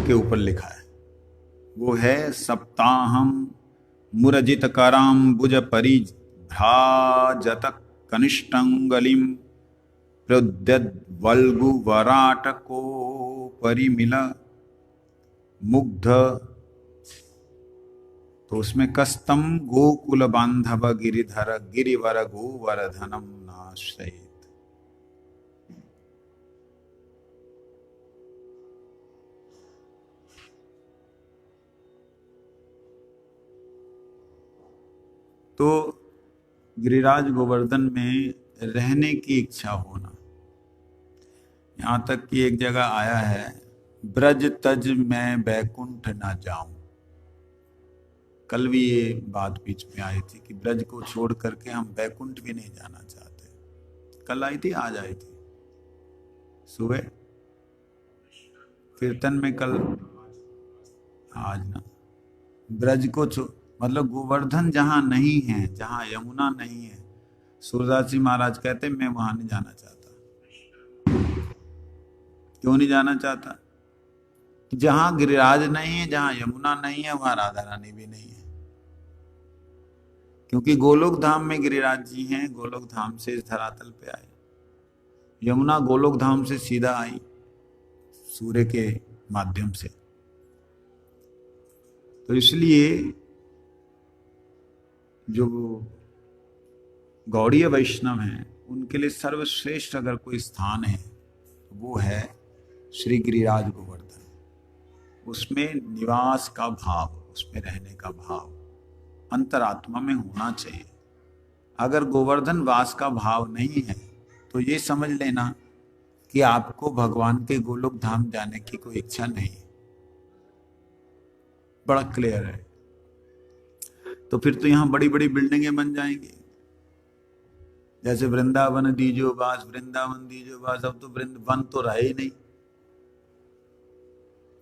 के ऊपर लिखा है, वो है सप्ताहम मुरजित कराम्बुज परिभ्राजत कनिष्ठंगलिम प्रद्यद्वल्गु वराटको परिमिल मुग्ध। तो उसमें कस्तम गोकुल बांधव गिरिधर गिरिवर गोवर्धनम नाश्रयेत। तो गिरिराज गोवर्धन में रहने की इच्छा होना, यहां तक कि एक जगह आया है, ब्रज तज मैं बैकुंठ ना जाऊं। कल भी ये बात बीच में आई थी कि ब्रज को छोड़ करके हम बैकुंठ भी नहीं जाना चाहते। कल आई थी, आज आई थी सुबह कीर्तन में, कल आज ना। ब्रज को मतलब गोवर्धन जहां नहीं है, जहां यमुना नहीं है, सूरदास जी महाराज कहते मैं वहां नहीं जाना चाहता। क्यों नहीं जाना चाहता? जहां गिरिराज नहीं है, जहां यमुना नहीं है, वहां राधा रानी भी नहीं है। क्योंकि गोलोक धाम में गिरिराज जी हैं, गोलोक धाम से इस धरातल पे आए। यमुना गोलोक धाम से सीधा आई सूर्य के माध्यम से। तो इसलिए जो गौड़ीय वैष्णव हैं, उनके लिए सर्वश्रेष्ठ अगर कोई स्थान है तो वो है श्री गिरिराज गोवर्धन। उसमें निवास का भाव, उसमें रहने का भाव अंतरात्मा में होना चाहिए। अगर गोवर्धन वास का भाव नहीं है तो ये समझ लेना कि आपको भगवान के गोलोक धाम जाने की कोई इच्छा नहीं है। बड़ा क्लियर है। तो फिर तो यहां बड़ी बड़ी बिल्डिंगें बन जाएंगी, जैसे वृंदावन दीजो बास, वृंदावन दीजो बास। अब तो वन तो रहा ही नहीं।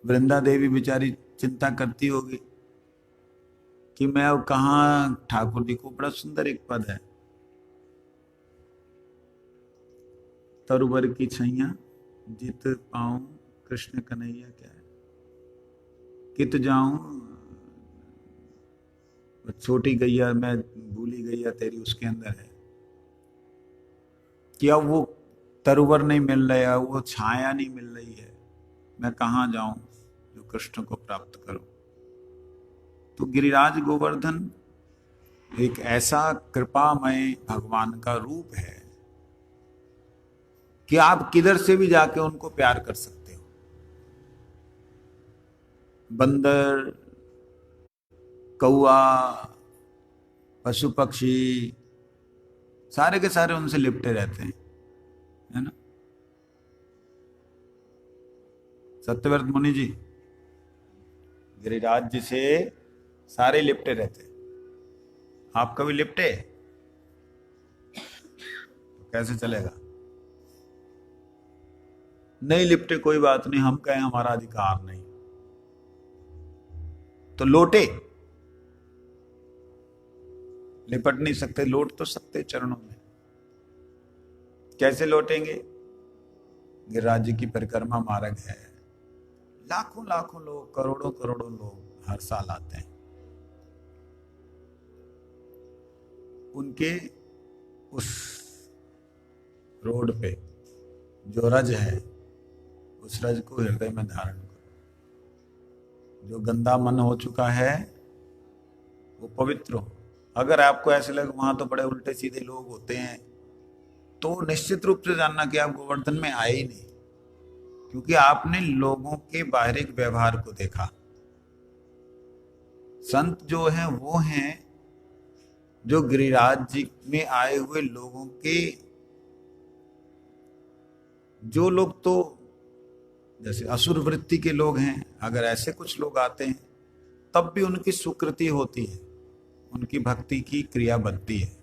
वृंदा देवी बेचारी चिंता करती होगी कि मैं अब कहाँ, ठाकुर जी को बड़ा सुंदर एक पद है, तरुवर की छैया जित पाऊं कृष्ण कन्हैया, क्या है, कित जाऊं छोटी गैया मैं भूली गैया तेरी, उसके अंदर है कि अब वो तरुवर नहीं मिल रहा है, वो छाया नहीं मिल रही है, मैं कहाँ जाऊं जो कृष्ण को प्राप्त करूं। तो गिरिराज गोवर्धन एक ऐसा कृपामय भगवान का रूप है कि आप किधर से भी जाके उनको प्यार कर सकते हो। बंदर, कौआ, पशु पक्षी सारे के सारे उनसे लिपटे रहते हैं, है ना। सत्यव्रत मुनि जी गिरिराज जी से सारे लिपटे रहते। आप कभी लिपटे तो कैसे चलेगा? नहीं लिपटे कोई बात नहीं, हम कहें हमारा अधिकार नहीं, तो लोटे, लिपट नहीं सकते, लौट तो सकते चरणों में। कैसे लौटेंगे? गिरिराज जी की परिक्रमा मार्ग है, लाखों लाखों लोग, करोड़ों करोड़ों लोग हर साल आते हैं। उनके उस रोड पे जो रज है, उस रज को हृदय में धारण करो। जो गंदा मन हो चुका है वो पवित्र हो। अगर आपको ऐसे लगे वहां तो बड़े उल्टे सीधे लोग होते हैं, तो निश्चित रूप से जानना कि आप गोवर्धन में आए ही नहीं, क्योंकि आपने लोगों के बाहरिक व्यवहार को देखा। संत जो हैं वो हैं जो गिरिराज जी में आए हुए लोगों के, जो लोग तो जैसे असुर वृत्ति के लोग हैं, अगर ऐसे कुछ लोग आते हैं तब भी उनकी सुकृति होती है, उनकी भक्ति की क्रिया बनती है।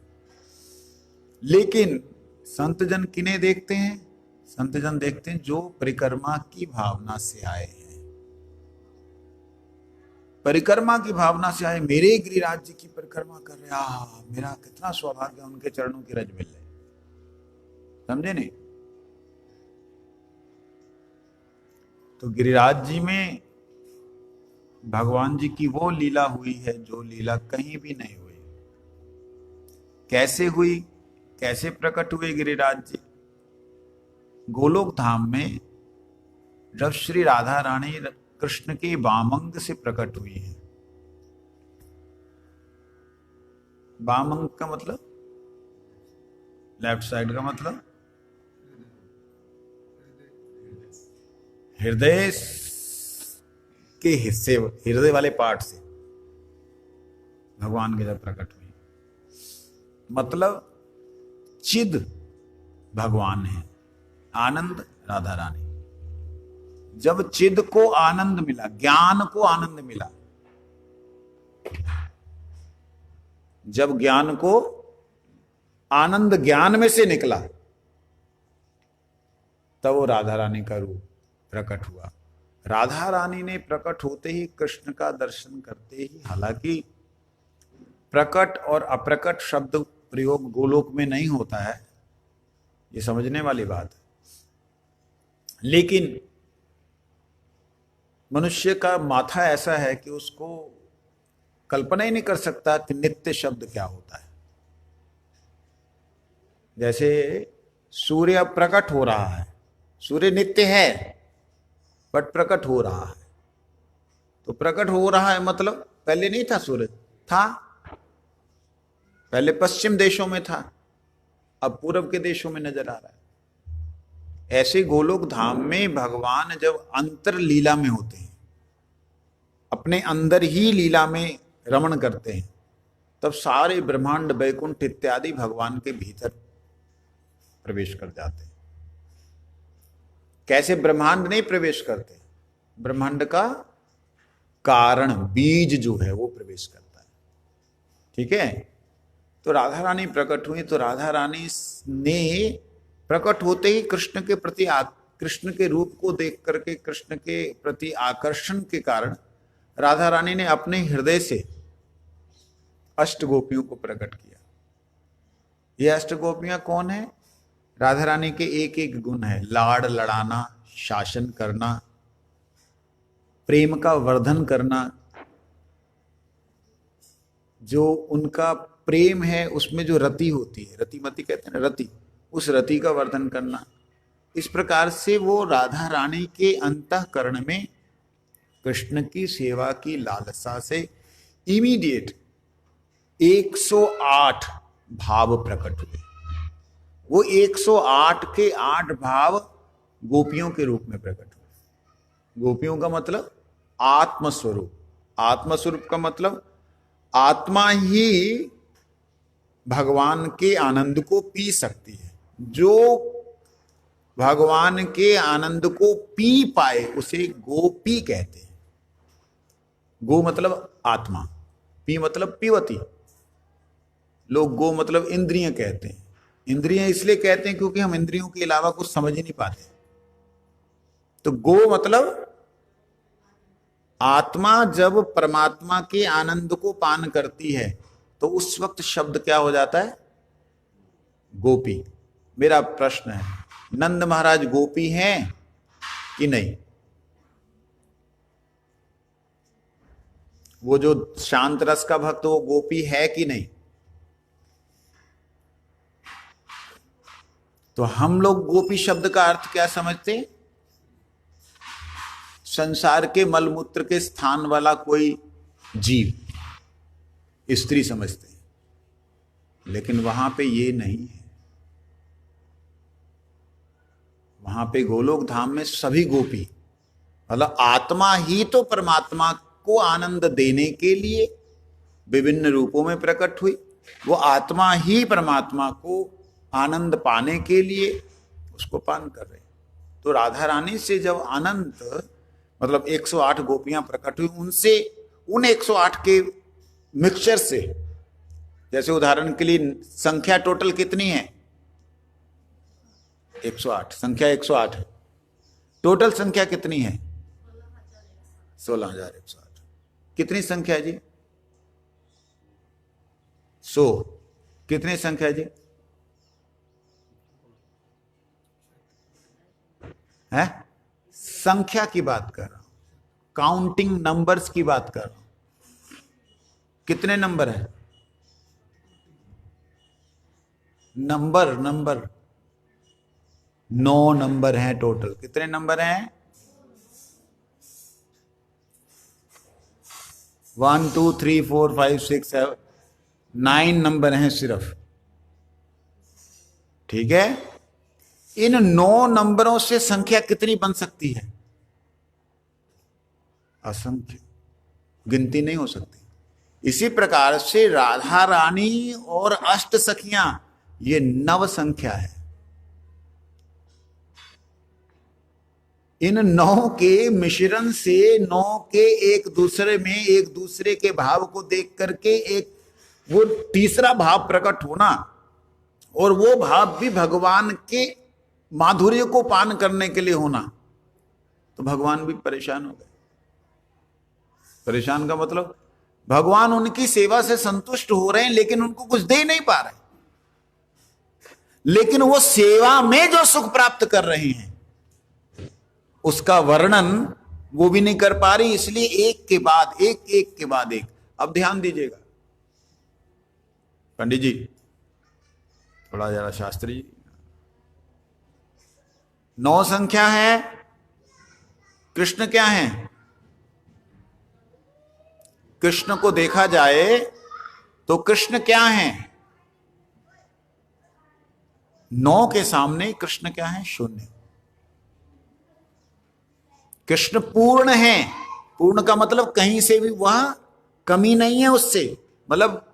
लेकिन संत जन किन्हें देखते हैं? संत जन देखते हैं जो परिक्रमा की भावना से आए हैं। परिक्रमा की भावना से आए, मेरे गिरिराज जी की परिक्रमा कर रहे, मेरा कितना सौभाग्य, उनके चरणों की रज मिल रही। समझे नहीं? तो गिरिराज जी में भगवान जी की वो लीला हुई है जो लीला कहीं भी नहीं हुई। कैसे हुई, कैसे प्रकट हुए गिरिराज जी? गोलोक धाम में जब श्री राधा रानी कृष्ण के वामंग से प्रकट हुई है। वामंग का मतलब, लेफ्ट साइड का मतलब हृदय के हिस्से, हृदय वाले पार्ट से भगवान के जब प्रकट हुई, मतलब चिद भगवान है, आनंद राधा रानी। जब चिद को आनंद मिला, ज्ञान को आनंद मिला, जब ज्ञान को आनंद ज्ञान में से निकला, तब वो राधा रानी का रूप प्रकट हुआ। राधा रानी ने प्रकट होते ही कृष्ण का दर्शन करते ही, हालांकि प्रकट और अप्रकट शब्द प्रयोग गोलोक में नहीं होता है, ये समझने वाली बात है, लेकिन मनुष्य का माथा ऐसा है कि उसको कल्पना ही नहीं कर सकता कि नित्य शब्द क्या होता है। जैसे सूर्य प्रकट हो रहा है, सूर्य नित्य है बट प्रकट हो रहा है, तो प्रकट हो रहा है मतलब पहले नहीं था सूरज, था पहले पश्चिम देशों में था, अब पूर्व के देशों में नजर आ रहा है। ऐसे गोलोक धाम में भगवान जब अंतर लीला में होते हैं, अपने अंदर ही लीला में रमण करते हैं, तब सारे ब्रह्मांड वैकुंठ इत्यादि भगवान के भीतर प्रवेश कर जाते हैं। कैसे ब्रह्मांड नहीं प्रवेश करते, ब्रह्मांड का कारण बीज जो है वो प्रवेश करता है। ठीक है, तो राधा रानी प्रकट हुई, तो राधा रानी ने प्रकट होते ही कृष्ण के प्रति, कृष्ण के रूप को देख करके कृष्ण के प्रति आकर्षण के कारण राधा रानी ने अपने हृदय से अष्ट गोपियों को प्रकट किया। ये अष्ट गोपियां कौन है? राधा रानी के एक एक गुण है, लाड़ लड़ाना, शासन करना, प्रेम का वर्धन करना, जो उनका प्रेम है उसमें जो रति होती है, रतिमती कहते हैं ना, रति, उस रति का वर्धन करना। इस प्रकार से वो राधा रानी के अंतःकरण में कृष्ण की सेवा की लालसा से इमीडिएट 108 भाव प्रकट हुए। वो 108 के 8 भाव गोपियों के रूप में प्रकट हुए। गोपियों का मतलब आत्मस्वरूप, आत्मस्वरूप का मतलब आत्मा ही भगवान के आनंद को पी सकती है। जो भगवान के आनंद को पी पाए उसे गोपी कहते हैं। गो मतलब आत्मा, पी मतलब पीवती। लोग गो मतलब इंद्रियां कहते हैं। इंद्रियां इसलिए कहते हैं क्योंकि हम इंद्रियों के अलावा कुछ समझ ही नहीं पाते। तो गो मतलब आत्मा जब परमात्मा के आनंद को पान करती है तो उस वक्त शब्द क्या हो जाता है? गोपी। मेरा प्रश्न है, नंद महाराज गोपी हैं कि नहीं? वो जो शांत रस का भक्त वो गोपी है कि नहीं? तो हम लोग गोपी शब्द का अर्थ क्या समझते हैं? संसार के मलमूत्र के स्थान वाला कोई जीव, स्त्री समझते हैं, लेकिन वहां पे ये नहीं है। वहां पे गोलोक धाम में सभी गोपी, मतलब आत्मा ही तो परमात्मा को आनंद देने के लिए विभिन्न रूपों में प्रकट हुई। वो आत्मा ही परमात्मा को आनंद पाने के लिए उसको पान कर रहे। तो राधा रानी से जब आनंद मतलब 108 गोपियां प्रकट हुई, उनसे उन 108 के मिक्सचर से, जैसे उदाहरण के लिए संख्या टोटल कितनी है? 108, संख्या 108 है। टोटल संख्या कितनी है? 16,108। कितनी संख्या है जी? 100। कितनी संख्या है जी? है? संख्या की बात कर रहा हूं। काउंटिंग नंबर्स की बात कर रहा हूं। कितने नंबर है? नंबर 9 नंबर हैं टोटल। कितने नंबर हैं? 1 2 3 4 5 6 7 9 नंबर हैं सिर्फ। ठीक है, इन 9 नंबरों से संख्या कितनी बन सकती है? असंख्य, गिनती नहीं हो सकती। इसी प्रकार से राधा रानी और अष्ट सखियां ये 9 संख्या है। इन 9 के मिश्रण से 9 के एक दूसरे के भाव को देख करके एक वो तीसरा भाव प्रकट होना, और वो भाव भी भगवान के माधुर्य को पान करने के लिए होना, तो भगवान भी परेशान हो गए। परेशान का मतलब भगवान उनकी सेवा से संतुष्ट हो रहे हैं लेकिन उनको कुछ दे नहीं पा रहे, लेकिन वो सेवा में जो सुख प्राप्त कर रहे हैं उसका वर्णन वो भी नहीं कर पा रही। इसलिए एक के बाद एक। अब ध्यान दीजिएगा पंडित जी, थोड़ा जरा शास्त्री जी। 9 संख्या है, कृष्ण क्या है? कृष्ण को देखा जाए तो कृष्ण क्या है? 9 के सामने कृष्ण क्या है? शून्य। कृष्ण पूर्ण है। पूर्ण का मतलब कहीं से भी वह कमी नहीं है उससे, मतलब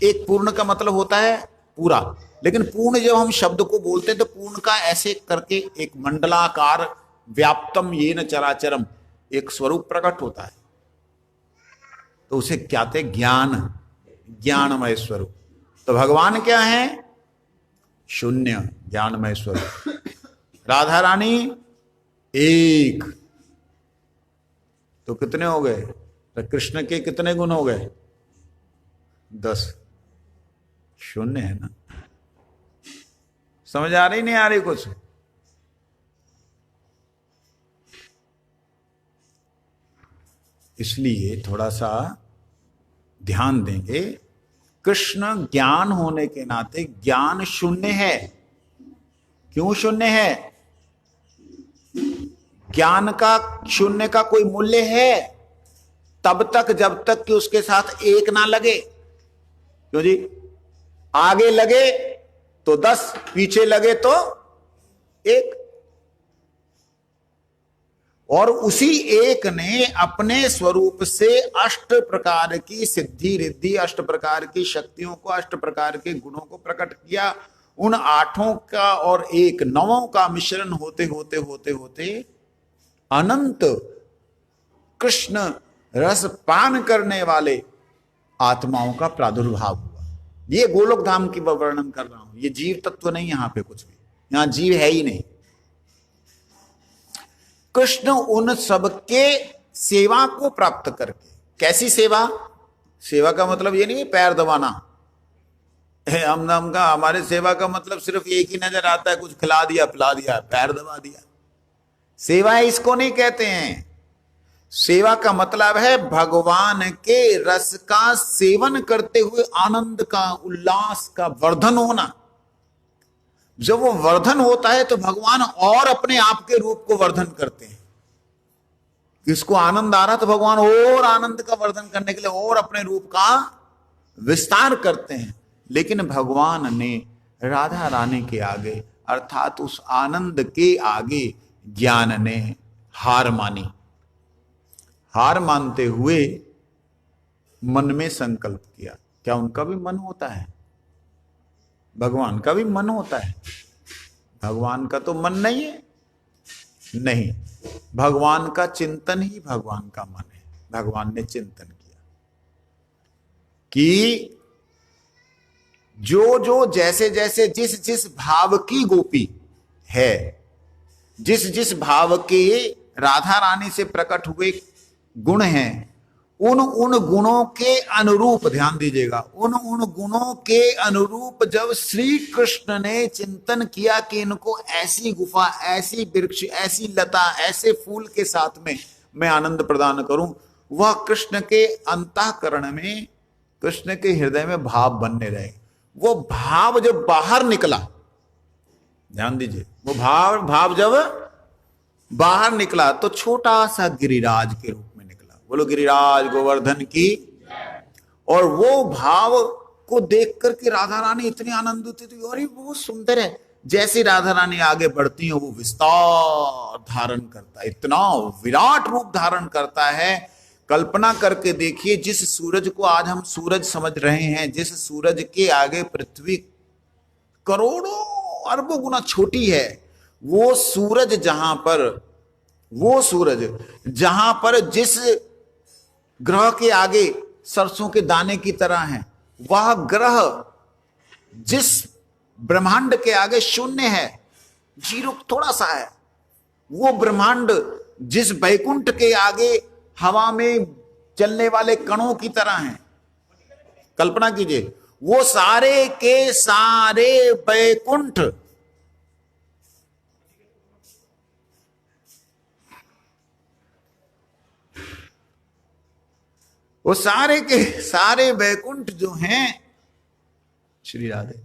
एक पूर्ण का मतलब होता है पूरा, लेकिन पूर्ण जब हम शब्द को बोलते हैं तो पूर्ण का ऐसे करके एक मंडलाकार व्याप्तम येन चराचरम एक स्वरूप प्रकट होता है, तो उसे क्या कहते? ज्ञानमय स्वरूप। तो भगवान क्या है? शून्य ज्ञानमय स्वरूप। राधा रानी 1, तो कितने हो गए? तो कृष्ण के कितने गुण हो गए? 10। शून्य है ना? समझ आ रही नहीं आ रही कुछ? इसलिए थोड़ा सा ध्यान देंगे। कृष्ण ज्ञान होने के नाते ज्ञान शून्य है। क्यों शून्य है? ज्ञान का शून्य का कोई मूल्य है तब तक जब तक कि उसके साथ 1 ना लगे। क्यों जी? आगे लगे तो 10, पीछे लगे तो 1, और उसी 1 ने अपने स्वरूप से 8 प्रकार की सिद्धि रिद्धि, 8 प्रकार की शक्तियों को, 8 प्रकार के गुणों को प्रकट किया। उन 8 का और 1 9 का मिश्रण होते होते होते होते अनंत कृष्ण रस पान करने वाले आत्माओं का प्रादुर्भाव हुआ। ये गोलोक धाम की वर्णन कर रहा हूं। ये जीव तत्व नहीं, यहां पे कुछ भी, यहां जीव है ही नहीं। कृष्ण उन सबके सेवा को प्राप्त करके, कैसी सेवा? सेवा का मतलब ये नहीं पैर दबाना। हम का हमारे सेवा का मतलब सिर्फ एक ही नजर आता है, कुछ खिला दिया पिला दिया, पैर दबा दिया। सेवा इसको नहीं कहते हैं। सेवा का मतलब है भगवान के रस का सेवन करते हुए आनंद का, उल्लास का वर्धन होना। जब वो वर्धन होता है तो भगवान और अपने आप के रूप को वर्धन करते हैं। किसको आनंद आ रहा तो भगवान और आनंद का वर्धन करने के लिए और अपने रूप का विस्तार करते हैं। लेकिन भगवान ने राधा रानी के आगे, अर्थात उस आनंद के आगे ज्ञान ने हार मानी। हार मानते हुए मन में संकल्प किया। क्या उनका भी मन होता है? भगवान का भी मन होता है। भगवान का तो मन नहीं है, नहीं, भगवान का चिंतन ही भगवान का मन है। भगवान ने चिंतन किया कि जो जो जैसे जैसे जिस जिस भाव की गोपी है, जिस जिस भाव के राधा रानी से प्रकट हुए गुण हैं, उन उन गुणों के अनुरूप, ध्यान दीजिएगा, उन उन गुणों के अनुरूप जब श्री कृष्ण ने चिंतन किया कि इनको ऐसी गुफा, ऐसी वृक्ष, ऐसी लता, ऐसे फूल के साथ में मैं आनंद प्रदान करूं, वह कृष्ण के अंतःकरण में, कृष्ण के हृदय में भाव बनने रहे। वो भाव जब बाहर निकला, ध्यान दीजिए, वो भाव जब बाहर निकला तो छोटा सा गिरिराज के रूप में निकला। बोलो गिरिराज गोवर्धन की। और वो भाव को देख करके राधा रानी इतनी आनंदित थी, अरे बहुत सुंदर है। जैसे राधा रानी आगे बढ़ती है वो विस्तार धारण करता है, इतना विराट रूप धारण करता है। कल्पना करके देखिए, जिस सूरज को आज हम सूरज समझ रहे हैं, जिस सूरज के आगे पृथ्वी करोड़ों अरबों गुना छोटी है, वो सूरज जहां पर जिस ग्रह के आगे सरसों के दाने की तरह है, वह ग्रह जिस ब्रह्मांड के आगे शून्य है, जीरो थोड़ा सा है, वो ब्रह्मांड जिस बैकुंठ के आगे हवा में चलने वाले कणों की तरह है। कल्पना कीजिए, वो सारे के सारे बैकुंठ वो सारे के सारे बैकुंठ जो हैं, श्री राधे,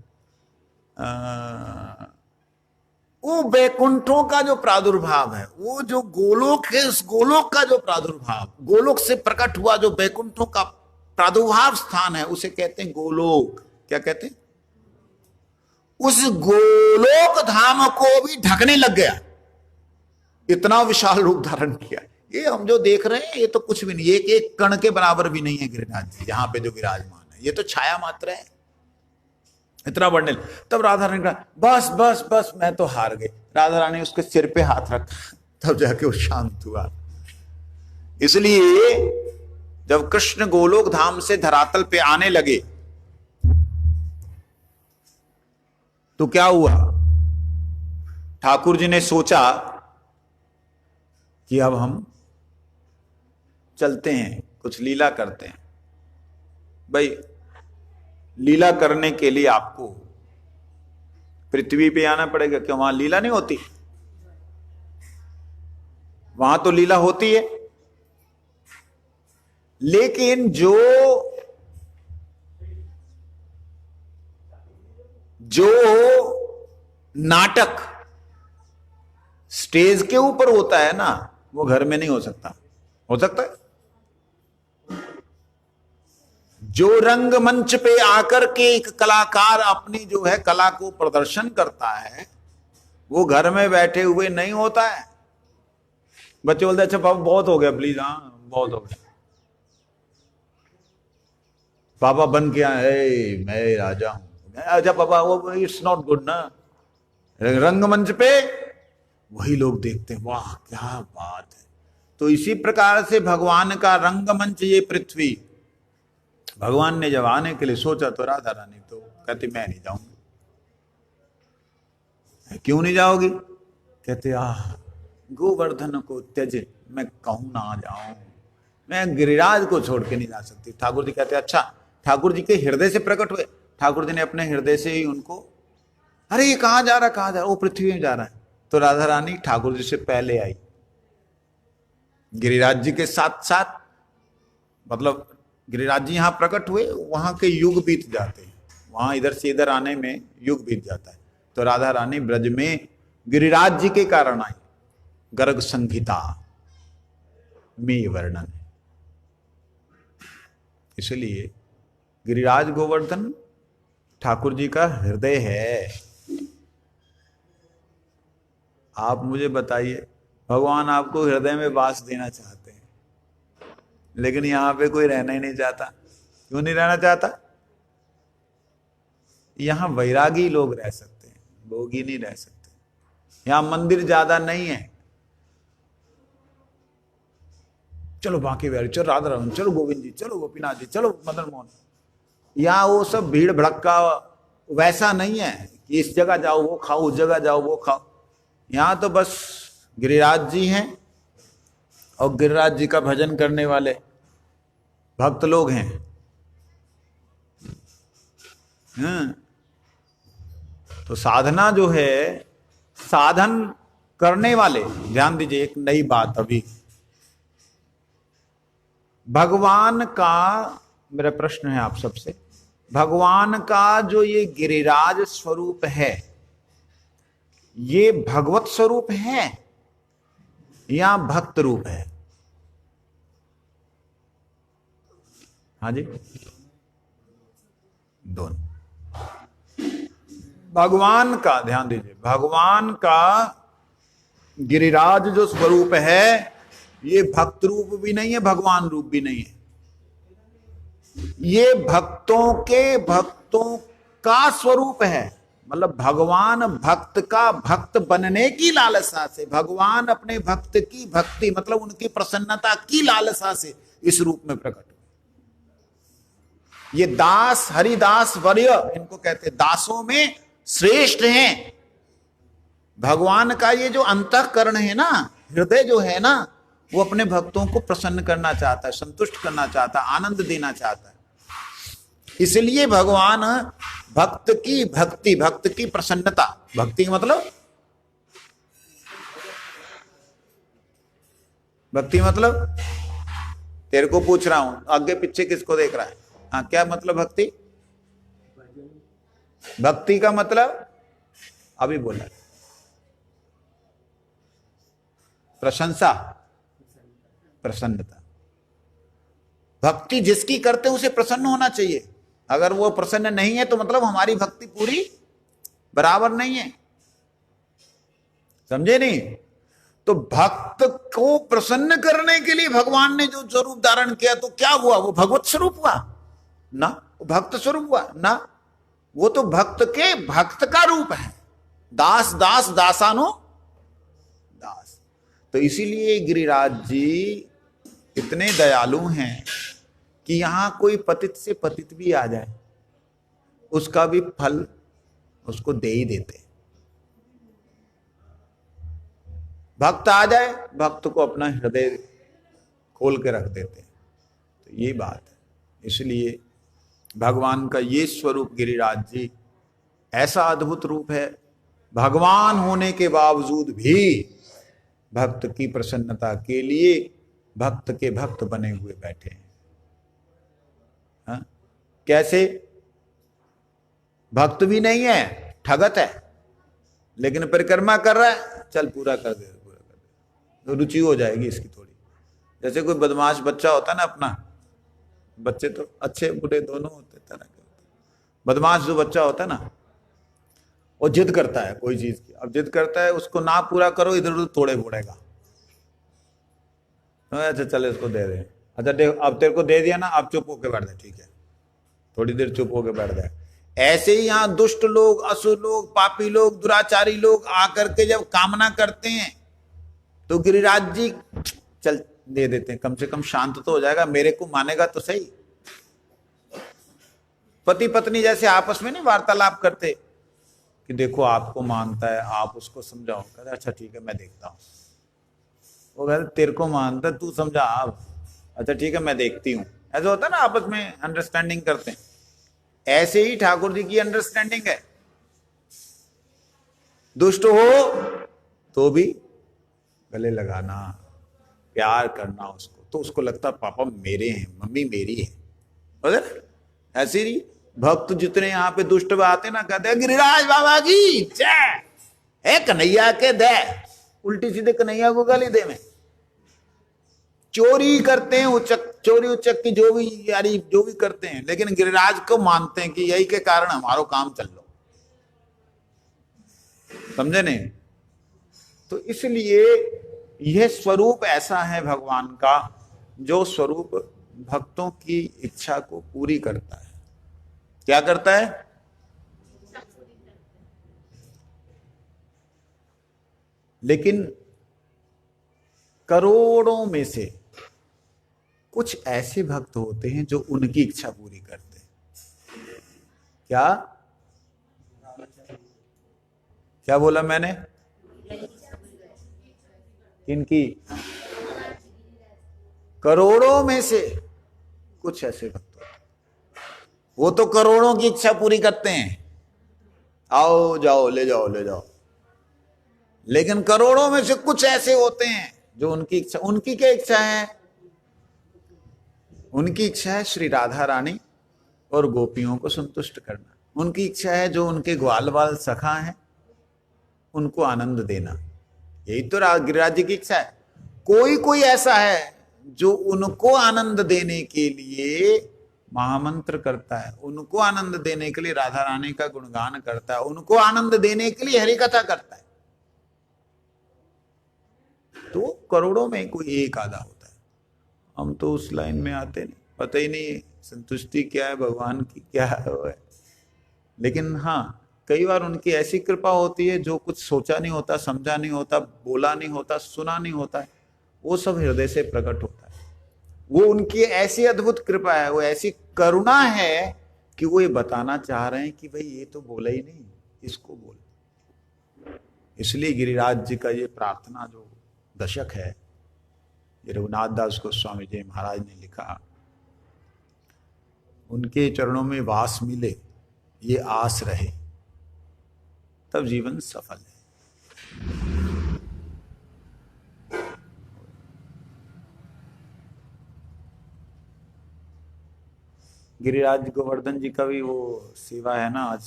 वो बैकुंठों का जो प्रादुर्भाव है, वो जो गोलोक है, उस गोलोक का जो प्रादुर्भाव, गोलोक से प्रकट हुआ जो बैकुंठों का प्रादुर्भाव स्थान है, उसे कहते हैं गोलोक। क्या कहते हैं? उस गोलोक धाम को भी ढकने लग गया, इतना विशाल रूप धारण किया। ये हम जो देख रहे हैं ये तो कुछ भी नहीं, एक कण के बराबर भी नहीं है गिरिराज जी जहां पे जो विराजमान है, ये तो छाया मात्र है। इतना बढ़ने, तब राधा रानी कहा बस बस बस मैं तो हार गई। राधा रानी उसके सिर पे हाथ रखा, तब जाके वो शांत हुआ। इसलिए जब कृष्ण गोलोक धाम से धरातल पे आने लगे तो क्या हुआ, ठाकुर जी ने सोचा कि अब हम चलते हैं, कुछ लीला करते हैं। भाई लीला करने के लिए आपको पृथ्वी पे आना पड़ेगा, क्यों वहां लीला नहीं होती? वहां तो लीला होती है, लेकिन जो नाटक स्टेज के ऊपर होता है ना, वो घर में नहीं हो सकता। हो सकता है? जो रंगमंच पे आकर के एक कलाकार अपनी जो है कला को प्रदर्शन करता है, वो घर में बैठे हुए नहीं होता है। बच्चे बोलते अच्छा पापा बहुत हो गया, प्लीज, हाँ बहुत हो गया, पापा बन के आए, मैं राजा हूं। अच्छा पापा, वो इट्स नॉट गुड ना। रंगमंच पे वही लोग देखते हैं, वाह क्या बात है। तो इसी प्रकार से भगवान का रंगमंच ये पृथ्वी, भगवान ने जब आने के लिए सोचा तो राधा रानी तो कहती मैं नहीं जाऊंगी। क्यों नहीं जाओगी? कहते गोवर्धन को त्यज, मैं कहूं ना जाऊं, मैं गिरिराज को छोड़ के नहीं जा सकती। ठाकुर जी कहते अच्छा, ठाकुर जी के हृदय से प्रकट हुए, ठाकुर जी ने अपने हृदय से ही उनको, अरे ये कहां जा रहा, वो पृथ्वी में जा रहा है। तो राधा रानी ठाकुर जी से पहले आई, गिरिराज जी के साथ साथ, मतलब गिरिराज जी यहां प्रकट हुए, वहां के युग बीत जाते हैं, वहां इधर से इधर आने में युग बीत जाता है। तो राधा रानी ब्रज में गिरिराज जी के कारण आई। गर्ग संहिता में वर्णन है। इसलिए गिरिराज गोवर्धन ठाकुर जी का हृदय है। आप मुझे बताइए, भगवान आपको हृदय में वास देना चाहते हैं, लेकिन यहां पे कोई रहना ही नहीं चाहता। क्यों नहीं रहना चाहता? यहां वैरागी लोग रह सकते हैं, भोगी नहीं रह सकते। यहां मंदिर ज्यादा नहीं है, चलो बांके बिहारी, चलो राधा रानी, चलो गोविंद जी, चलो गोपीनाथ जी, चलो मदन मोहन। यहाँ वो सब भीड़ भड़का वैसा नहीं है कि इस जगह जाओ वो खाओ, उस जगह जाओ वो खाओ। यहाँ तो बस गिरिराज जी हैं और गिरिराज जी का भजन करने वाले भक्त लोग हैं। तो साधना जो है, साधन करने वाले, ध्यान दीजिए एक नई बात, अभी भगवान का, मेरा प्रश्न है आप सबसे, भगवान का जो ये गिरिराज स्वरूप है, ये भगवत स्वरूप है या भक्त रूप है? हाँ जी, दोनों। भगवान का ध्यान दीजिए, भगवान का गिरिराज जो स्वरूप है ये भक्त रूप भी नहीं है, भगवान रूप भी नहीं है। ये भक्तों का स्वरूप है। मतलब भगवान भक्त का भक्त बनने की लालसा से, भगवान अपने भक्त की भक्ति मतलब उनकी प्रसन्नता की लालसा से इस रूप में प्रकट हुए। ये दास, हरिदास वर्य इनको कहते, दासों में श्रेष्ठ हैं। भगवान का ये जो अंतःकरण है ना, हृदय जो है ना, वो अपने भक्तों को प्रसन्न करना चाहता है, संतुष्ट करना चाहता है, आनंद देना चाहता है। इसलिए भगवान भक्त की भक्ति, भक्त की प्रसन्नता, भक्ति मतलब, भक्ति मतलब तेरे को पूछ रहा हूं, आगे पीछे किसको देख रहा है? हाँ, क्या मतलब भक्ति? भक्ति का मतलब अभी बोला, प्रशंसा, प्रसन्नता। भक्ति जिसकी करते हैं उसे प्रसन्न होना चाहिए। अगर वो प्रसन्न नहीं है तो मतलब हमारी भक्ति पूरी बराबर नहीं है, समझे नहीं? तो भक्त को प्रसन्न करने के लिए भगवान ने जो स्वरूप धारण किया, तो क्या हुआ? वो भगवत स्वरूप हुआ ना, वो भक्त स्वरूप हुआ ना, वो तो भक्त के भक्त का रूप है। दास दास दासानो दास। तो इसीलिए गिरिराज जी इतने दयालु हैं कि यहां कोई पतित से पतित भी आ जाए उसका भी फल उसको दे ही देते। भक्त आ जाए, भक्त को अपना हृदय खोल के रख देते। तो ये बात है। इसलिए भगवान का ये स्वरूप गिरिराज जी ऐसा अद्भुत रूप है, भगवान होने के बावजूद भी भक्त की प्रसन्नता के लिए भक्त के भक्त बने हुए बैठे हैं। हाँ? कैसे? भक्त भी नहीं है, ठगत है, लेकिन परिक्रमा कर रहा है, चल पूरा कर दे, पूरा कर दे, तो रुचि हो जाएगी इसकी थोड़ी। जैसे कोई बदमाश बच्चा होता है ना अपना, बच्चे तो अच्छे बुरे दोनों होते, तरह के होते। बदमाश जो बच्चा होता है ना, वो जिद करता है कोई चीज की, अब जिद करता है, उसको ना पूरा करो इधर उधर तोड़े फोड़ेगा। अच्छा चले इसको दे दे, अच्छा अब तेरे को दे दिया ना, अब चुप होके बैठ जाए, ठीक है, थोड़ी देर चुप होके बैठ जाए। ऐसे ही यहाँ दुष्ट लोग, असुर लोग, पापी लोग, दुराचारी लोग आकर के जब कामना करते हैं तो गिरिराज जी चल दे देते हैं, कम से कम शांत तो हो जाएगा, मेरे को मानेगा तो सही। पति पत्नी जैसे आपस में नहीं वार्तालाप करते कि देखो आपको मानता है, आप उसको समझाओ, कहते अच्छा ठीक है मैं देखता हूँ। वो कहते तेरे को मानता है, तू समझा आप, अच्छा ठीक है मैं देखती हूँ। ऐसा होता है ना, आपस में अंडरस्टैंडिंग करते हैं। ऐसे ही ठाकुर जी की अंडरस्टैंडिंग है। दुष्ट हो तो भी गले लगाना, प्यार करना उसको, तो उसको लगता पापा मेरे हैं, मम्मी मेरी है। ऐसे ही भक्त जितने यहाँ पे दुष्ट आते ना, कहते हैं गिरिराज बाबा की जय, है कन्हैया के दे, उल्टी सीधे कन्हैया को गाली दे में। चोरी करते हैं, उचक चोरी उचक की जो भी यारी जो भी करते हैं, लेकिन गिरिराज को मानते हैं कि यही के कारण हमारो काम चल लो, समझे नहीं? तो इसलिए यह स्वरूप ऐसा है भगवान का, जो स्वरूप भक्तों की इच्छा को पूरी करता है। क्या करता है? लेकिन करोड़ों में से कुछ ऐसे भक्त होते हैं जो उनकी इच्छा पूरी करते हैं। क्या क्या बोला मैंने? किनकी? करोड़ों में से कुछ ऐसे भक्त होते हैं, वो तो करोड़ों की इच्छा पूरी करते हैं, आओ जाओ ले जाओ ले जाओ। लेकिन करोड़ों में से कुछ ऐसे होते हैं जो उनकी इच्छा, उनकी क्या इच्छा है? उनकी इच्छा है श्री राधा रानी और गोपियों को संतुष्ट करना। उनकी इच्छा है जो उनके ग्वाल बाल सखा हैं उनको आनंद देना। यही तो गिरिराज जी की इच्छा है। कोई कोई ऐसा है जो उनको आनंद देने के लिए महामंत्र करता है, उनको आनंद देने के लिए राधा रानी का गुणगान करता है, उनको आनंद देने के लिए हरि कथा करता है। तो करोड़ों में कोई एक आधा होता है। हम तो उस लाइन में आते नहीं, पता ही नहीं संतुष्टि क्या है, भगवान की क्या है। लेकिन हाँ, कई बार उनकी ऐसी कृपा होती है जो कुछ सोचा नहीं होता, समझा नहीं होता, बोला नहीं होता, सुना नहीं होता है, वो सब हृदय से प्रकट होता है। वो उनकी ऐसी अद्भुत कृपा है, वो ऐसी करुणा है कि वो ये बताना चाह रहे हैं कि भाई ये तो बोला ही नहीं, इसको बोल। इसलिए गिरिराज जी का ये प्रार्थना जो दशक है, ये रघुनाथ दास गोस्वामी जी महाराज ने लिखा, उनके चरणों में वास मिले, ये आस रहे, तब जीवन सफल है। गिरिराज गोवर्धन जी का भी वो सेवा है ना आज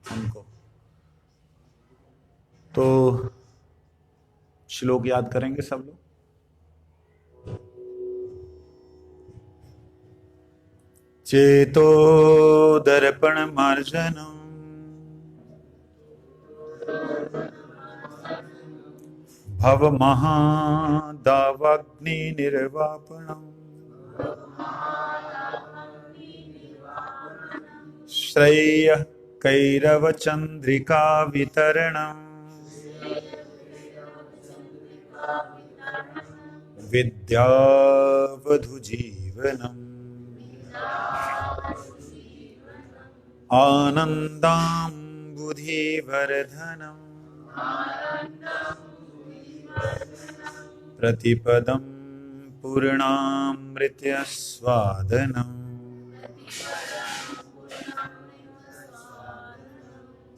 उनको, तो श्लोक याद करेंगे सब लोग। चेतो दर्पण मार्जनम भव महादावाग्नि निर्वापणम श्रेय कैरव चंद्रिका वितरणम विद्यावधु जीवनम आनंदाम्बुधिवर्धनम प्रतिपदं पूर्णामृत्य स्वादनम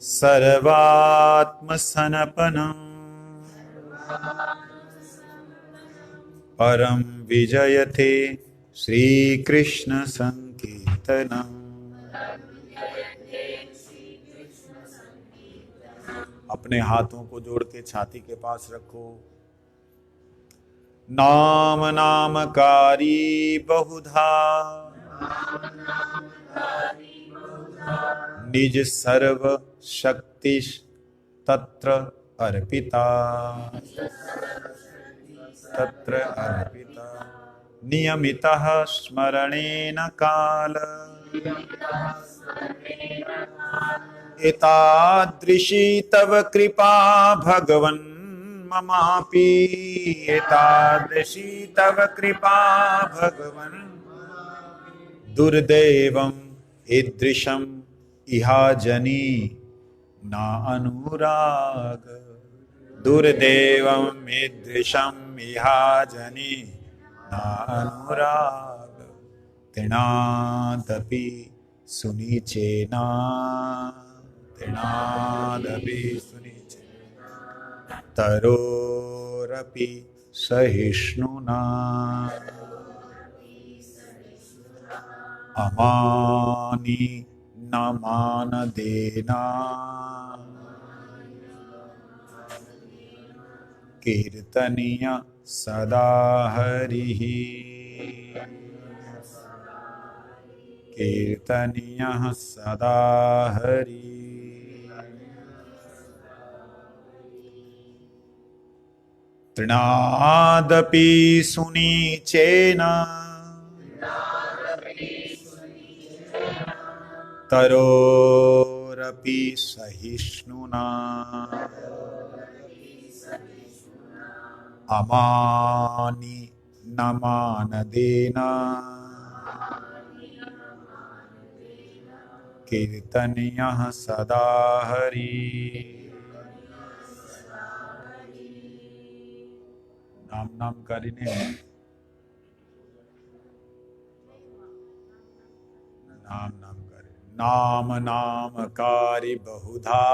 सर्वात्मसनपनम परम विजयते श्री कृष्ण संकीर्तनम। अपने हाथों को जोड़ के छाती के पास रखो। नाम नामकारी बहुधा निज सर्व शक्ति तत्र अर्पिता, तत्र अर्पिता नियमितः स्मरणेन काल एतादृशी तव कृपा भगवन् ममापि, एतादृशी तव कृपा भगवन् दुर्दैवम् ईदृशम् इहाजनी न अनुराग, दुर्दैवम् ईदृशम् इहाजनी न अनुराग तृणादपि सुनीचेना, तृणादपि सुनीचेना तरोरपि सहिष्णुना अमानि न मानदेना कीर्तनीय सदा हरिः, कीर्तनीयः सदा हरिः। तृणादपि सुनीचेन तरोरपि सहिष्णुना अमानि न मानदेना कीर्तनीयः सदा हरिः। नाम नामकारी ने नाम नामकारी, नाम नामकारी बहुधा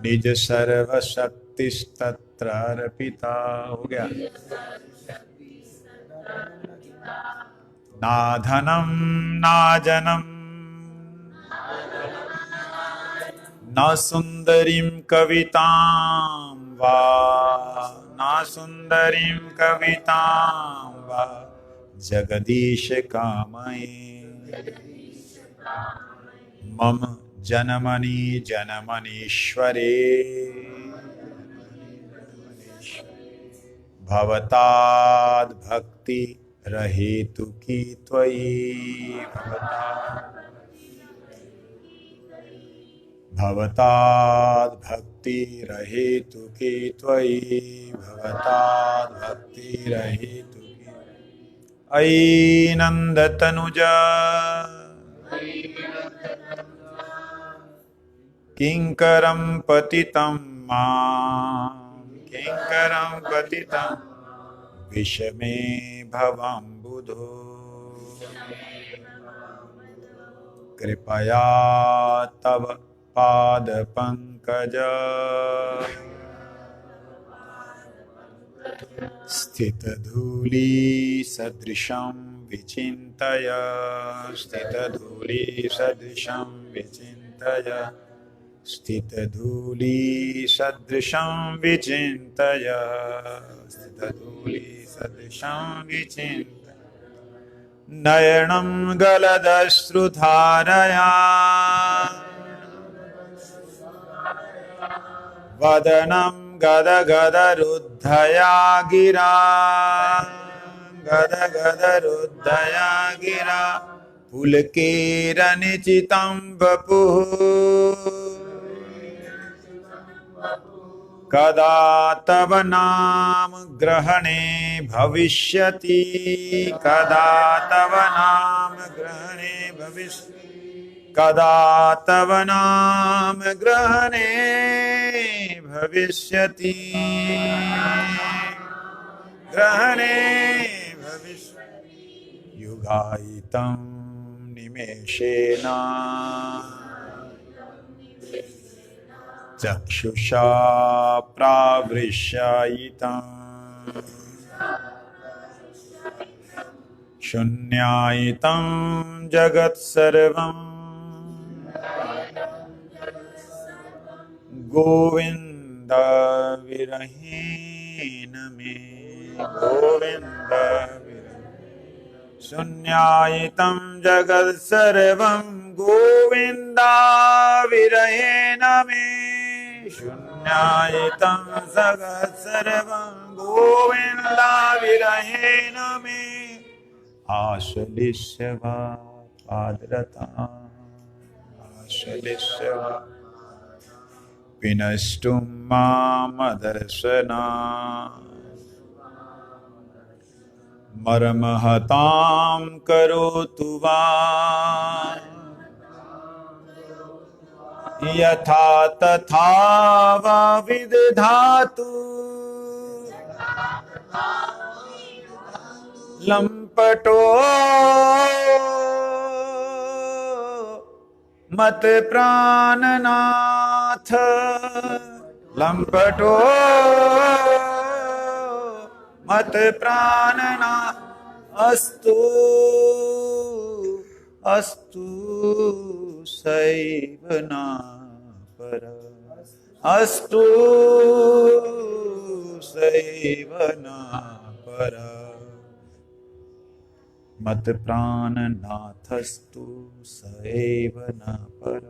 निज सर्व शक्तिस्तत्र अर्पिता। हो गया। ना धनं ना जनं न सुन्दरीं कवितां वा न सुन्दरीं कवितां वा जगदीश कामये मम जनमनि जनमनीश्वरे भवताद् भक्ति रहेतु की त्वयि भवताद् भक्ति रहेतु की त्वयि भवताद् भक्ति रहेतु की अयि नन्दतनुजा किंकरं पतितं मां किंकरं पतितं विषमे भवाम्बुधो कृपया तव पाद पंकज स्थित धूली सदृशं विचिन्तय स्थित धूली सदृशं विचिन्तय स्थित धूली सदृशं विचिन्तय स्थित धूली सदृशं विचिन्तय नयनं गलदश्रुधारया वदनं गदगदरुद्धया गिरा गदगदरुद्धया गिरा पुलकेरनिचितं वपुः कदा तव नाम ग्रहणे भविष्यति कदा तव नाम ग्रहणे भविष्यति कदा तव नाम ग्रहणे भविष्यति ग्रहणे भविष्यति युगायितं निमेषेण चक्षुषा प्रावृश्यायितं शून्यायितं जगत्सर्वं गोविन्द विरहीन मे गोविन्द शून्यायितं जगत्सर्वं गोविन्द विरहीन मे शून्यायितं जगत्सर्वं गोविन्द विरहीन मे आश्लिष्य वा पादरतां आश्लिष्य वा विनष्टुं मामदर्शनात् मर्महतां करोतु वा यथा तथा वा विदधातु लंपटो मत प्राणनाथ लंपटो मत प्राणनाथ अस्तु अस्तु सैव न पर अस्तु सैव न पर मत प्राणनाथस्तु सैव न पर।